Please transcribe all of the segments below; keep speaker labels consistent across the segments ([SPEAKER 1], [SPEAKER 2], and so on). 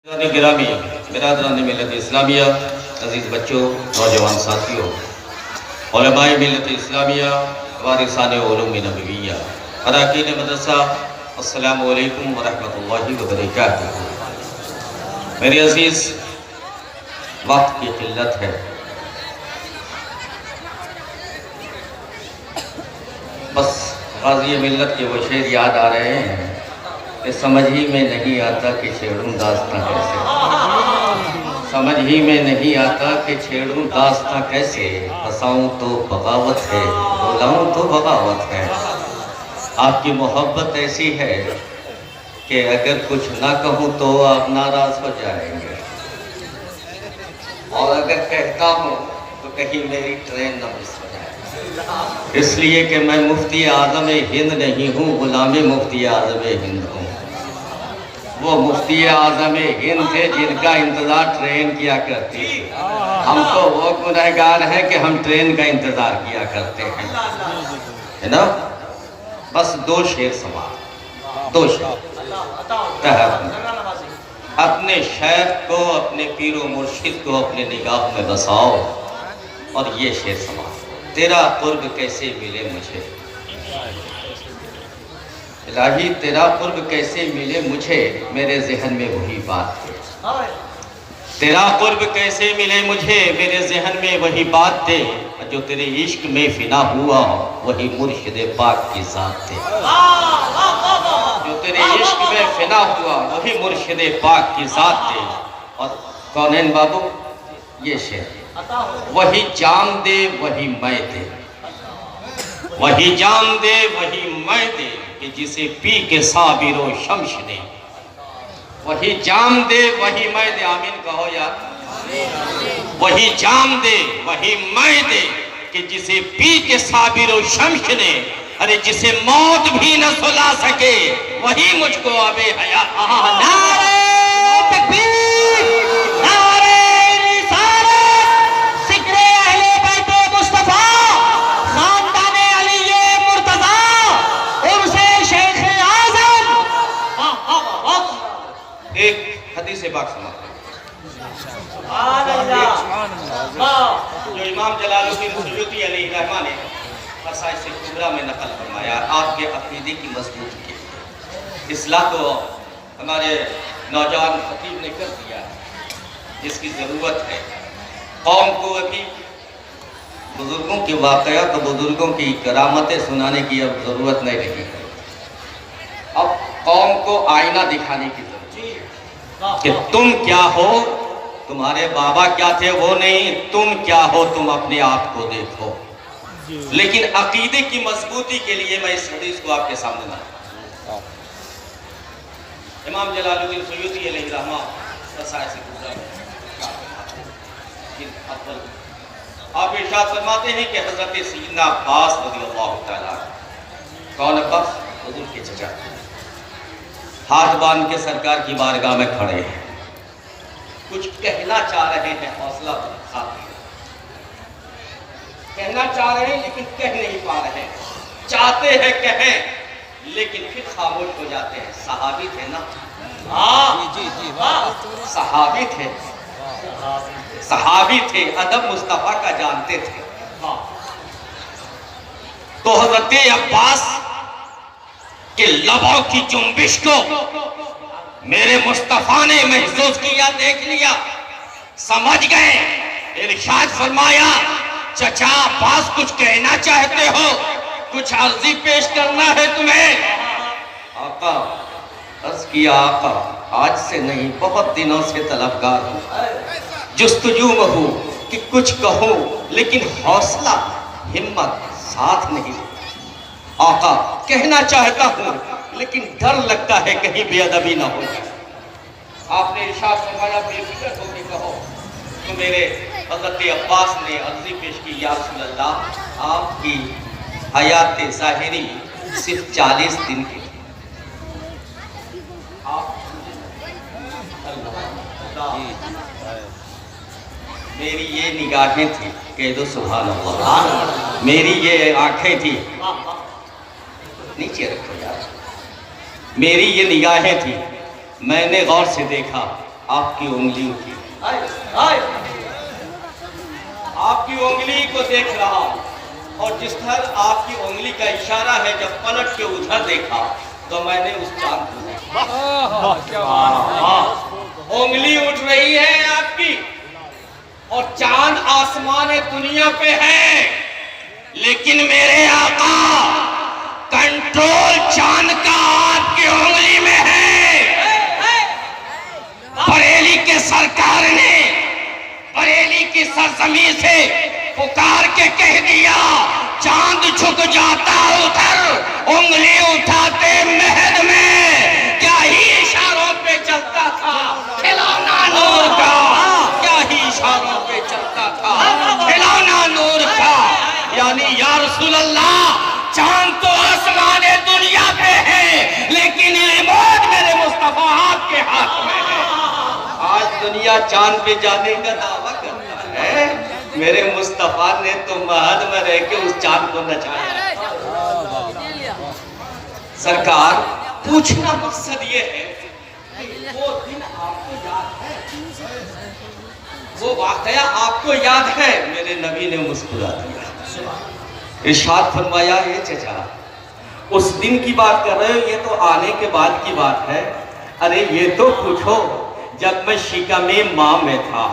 [SPEAKER 1] گرامی برادران ملت اسلامیہ، عزیز بچوں، نوجوان ساتھیوں، علماء ملت اسلامیہ، وارثان علوم نبویہ، اراکین مدرسہ، السلام علیکم ورحمۃ اللہ وبرکاتہ۔ میرے عزیز، وقت کی قلت ہے، بس غازی ملت کے وہ شعر یاد آ رہے ہیں کہ سمجھ ہی میں نہیں آتا کہ چھیڑوں داستاں کیسے، سمجھ ہی میں نہیں آتا کہ چھیڑوں داستاں کیسے، ہنساؤں تو بغاوت ہے، رلاؤں تو بغاوت ہے۔ آپ کی محبت ایسی ہے کہ اگر کچھ نہ کہوں تو آپ ناراض ہو جائیں گے، اور اگر کہتا ہوں تو کہیں میری ٹرین نہ مس ہو جائے، اس لیے کہ میں مفتی اعظم ہند نہیں ہوں، غلام مفتی اعظم ہند ہوں۔ وہ مفتی اعظم ہند تھے جن کا انتظار ٹرین کیا کرتی تھی، ہم تو وہ گنہگار ہیں کہ ہم ٹرین کا انتظار کیا کرتے ہیں، ہے نا؟ بس دو شعر سماعت، دو شعر اپنے شیخ کو، اپنے پیر و مرشد کو اپنے نگاہ میں بساؤ، اور یہ شعر سماعت۔ تیرا قرب کیسے ملے مجھے، الہی تیرا قرب کیسے ملے مجھے، میرے ذہن میں وہی بات تھے، تیرا قرب کیسے ملے مجھے، میرے ذہن میں وہی بات تھے، جو تیرے عشق میں فنا ہوا وہی مرشد پاک کی ذات تھے، جو تیرے عشق میں فنا ہوا وہی مرشد پاک کی ذات تھے۔ اور کونین بابو، یہ شعر، وہی جام دے وہی میں دے، وہی جام دے وہی میں دے، کہ جسے پی کے صابر و شمش نے، وہی جام دے وہی میں دے، آمین کہو یار، وہی جام دے وہی میں دے، کہ جسے پی کے صابر و شمش نے، ارے جسے موت بھی نہ سلا سکے وہی مجھ کو آب حیات۔ نعرہ تکبیر، نعرہ رسالت، ذکر اہل بیت مصطفیٰ، خاندان علی مرتضیٰ، عرس شیخ اعظم۔ ایک حدیث پاک سماعت، جو امام جلال الدین سیوطی علیہ الرحمہ نے خصائص کبریٰ میں نقل فرمایا، آپ کے عقیدے کی مضبوطی کے لیے اصلاح تو ہمارے نوجوان خطیب نے کر دیا ہے، جس کی ضرورت ہے قوم کو۔ ابھی بزرگوں کے واقعات و بزرگوں کی کرامتیں سنانے کی اب ضرورت نہیں رہی ہے، اب قوم کو آئینہ دکھانے کی ضرورت ہے کہ تم کیا ہو، تمہارے بابا کیا تھے وہ نہیں، تم کیا ہو تم اپنے آپ کو دیکھو۔ لیکن عقیدے کی مضبوطی کے لیے میں اس حدیث کو آپ کے سامنے لاتا ہوں۔ امام جلال الدین سیوطی علیہ الرحمہ خصائص کبریٰ آپ ارشاد فرماتے ہیں کہ حضرت سیدنا عباس رضی اللہ تعالیٰ، کون عباس؟ حضور کے چچا، ہاتھ باندھ کے سرکار کی بارگاہ میں کھڑے ہیں، کچھ کہنا چاہ رہے ہیں، حوصلہ ساتھی کہنا چاہ رہے ہیں لیکن کہہ نہیں پا رہے ہیں، چاہتے ہیں کہیں لیکن پھر خاموش ہو جاتے ہیں۔ صحابی تھے نا، صحابی تھے، صحابی تھے، ادب مصطفیٰ کا جانتے تھے۔ تو حضرت عباس کے لبوں کی جنبش کو میرے مصطفیٰ نے محسوس کیا، دیکھ لیا، سمجھ گئے، ارشاد فرمایا، چچا عباس کچھ کہنا چاہتے ہو، کچھ عرضی پیش کرنا ہے تمہیں؟ آقا، عرض کیا آقا، آج سے نہیں بہت دنوں سے طلبگار ہوں، جستجو میں ہوں کہ کچھ کہوں لیکن حوصلہ ہمت ساتھ نہیں۔ آقا، کہنا چاہتا ہوں لیکن ڈر لگتا ہے کہیں بے ادبی نہ ہو جائے۔ آپ نے ارشاد فرمایا، بے فکر ہو کے کہو۔ تو میرے حضرت عباس نے عرضی پیش کی، یا رسول اللہ، آپ کی حیات ظاہری صرف 40 دن کی تھی، میری یہ نگاہیں تھی، کہہ دو سبحان اللہ، میری یہ آنکھیں تھی، نیچے رکھو یار، میری یہ نگاہیں تھی، میں نے غور سے دیکھا آپ کی انگلیوں کی آپ کی انگلی کو دیکھ رہا ہوں، اور جس طرح آپ کی انگلی کا اشارہ ہے، جب پلٹ کے ادھر دیکھا تو میں نے اس چاند کو دیکھا۔ انگلی اٹھ رہی ہے آپ کی، اور چاند آسمان دنیا پہ ہے، لیکن میرے آقا کنٹرول چاند کا آپ کی انگلی میں ہے۔ بریلی کے سرکار نے بریلی کی سرزمین سے پکار کے کہہ دیا، چاند جھک جاتا ادھر، انگلی اٹھاتے مہد میں، کیا ہی اشاروں پہ چلتا تھا کھلونا نور کا، کیا ہی اشاروں پہ چلتا تھا کھلونا نور کا۔ یعنی یا رسول اللہ، چاند تو آسمان دنیا پہ ہے، لیکن ریموٹ میرے مصطفیٰ آپ کے ہاتھ میں ہے۔ آج دنیا چاند پہ جانے کا دعویٰ کرتا ہے، میرے مصطفیٰ نے تو مہد میں رہ کے اس چاند کو نچایا۔ سرکار، پوچھنا مقصد یہ ہے کہ وہ دن آپ کو یاد ہے، وہ واقعہ آپ کو یاد ہے؟ میرے نبی نے مسکرا دیا، ارشاد فرمایا، یہ چچا اس دن کی بات کر رہے ہو، یہ تو آنے کے بعد کی بات ہے۔ ارے یہ تو پوچھو جب میں شکم ماں میں تھا۔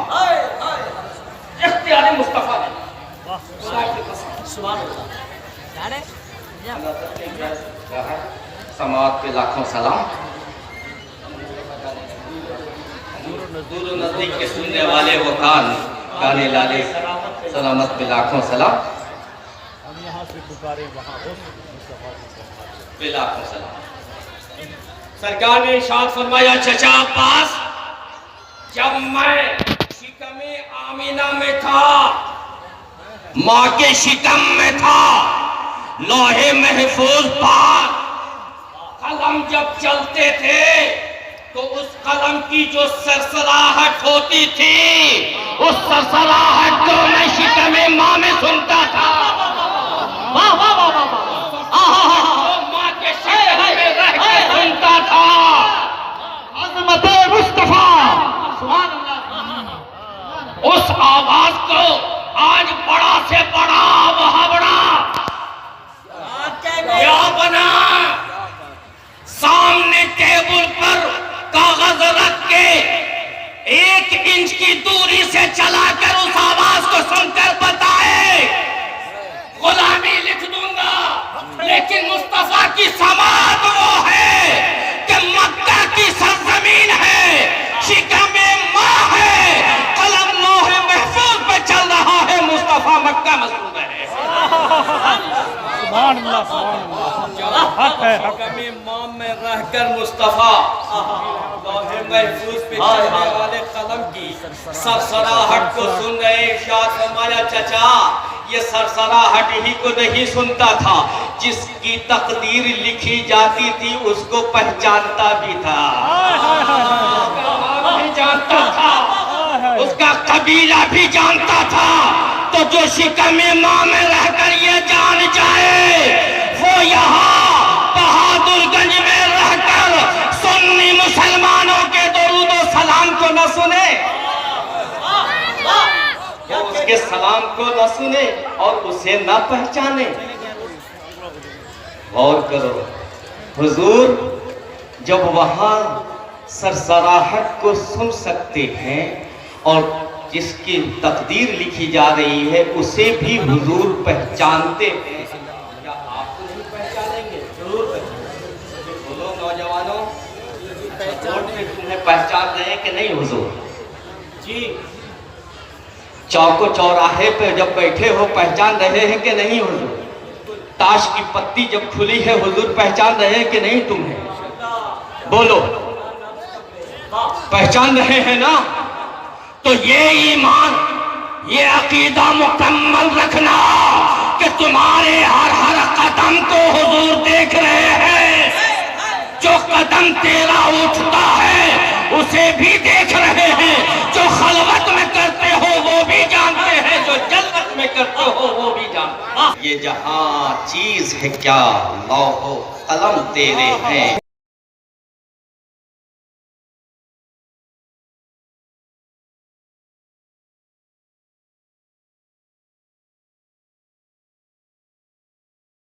[SPEAKER 1] اختیار مصطفیٰ نے سماعت پہ لاکھوں سلام، دور و نزدیک کے سننے والے وہ کان، گانے لالے سلامت پہ لاکھوں سلام، پہ لاکھوں سلام۔ سرکار نے ارشاد فرمایا، چچا عباس، جب میں شکم آمینہ میں تھا، ماں کے شکم میں تھا، لوح محفوظ پر قلم جب چلتے تھے تو اس قلم کی جو سرسراہٹ ہوتی تھی، اس سرسراہٹ کو میں شکم ماں میں سنتا تھا۔ واہ واہ واہ واہ، ماں کے شکم میں رہ کے سنتا تھا۔ عظمت مصطفیٰ، اس آواز کو آج بڑا سے بڑا محاورہ کیا بنا، سامنے ٹیبل پر کاغذ رکھ کے 1 انچ کی دوری سے چلا کر اس آواز کو سن کر بتائے، غلامی لکھ دوں گا، لیکن مصطفیٰ کی سماعت وہ ہے کہ مکہ کی سرزمین ہے، شکم ماں ہے، قلم لوح محفوظ پہ چل رہا ہے، مصطفیٰ مکہ مسجود ہے۔
[SPEAKER 2] سبحان اللہ، سبحان اللہ، حق ہے، حق ہے۔
[SPEAKER 1] شکم ماں میں رہ کر مصطفیٰ لوح محفوظ پہ چلنے والے قلم کی سرسراہٹ کو سن رہے۔ ارشاد فرمایا، چچا یہ سرسراہٹ ہی کو نہیں سنتا تھا، جس کی تقدیر لکھی جاتی تھی اس کو پہچانتا بھی تھا، بھی جانتا تھا، اس کا قبیلہ بھی جانتا تھا۔ تو جو شکم ماں میں رہ کر یہ جان جائے، وہ یہاں بہادر گنج میں رہ کر سنی مسلمانوں کے درود و سلام کو نہ سنے، اس کے سلام کو نہ سنے اور اسے نہ پہچانے۔ غور کرو، حضور جب وہاں سرسراہٹ کو سن سکتے ہیں اور جس کی تقدیر لکھی جا رہی ہے اسے بھی حضور پہچانتے ہیں، کیا آپ کو نہیں پہچانیں گے؟ ضرور پہچانیں۔ بولو نوجوانوں، تمہیں پہچان رہے ہیں کہ نہیں حضور؟ جی، چوک و چوراہے پہ جب بیٹھے ہو پہچان رہے ہیں کہ نہیں حضور؟ تاش کی پتی جب کھلی ہے حضور پہچان رہے ہیں کہ نہیں تمہیں؟ بولو، پہچان رہے ہیں نا؟ تو یہ ایمان، یہ عقیدہ مکمل رکھنا کہ تمہارے ہر قدم کو حضور دیکھ رہے ہیں، جو قدم تیرا اٹھتا ہے اسے بھی دیکھ رہے ہیں، جو خلوت میں کرتے ہو وہ بھی جانتے ہیں، جو جلوت میں کرتے ہو وہ بھی جانتے ہیں۔ یہ جہاں چیز ہے کیا، لوح و قلم تیرے ہیں۔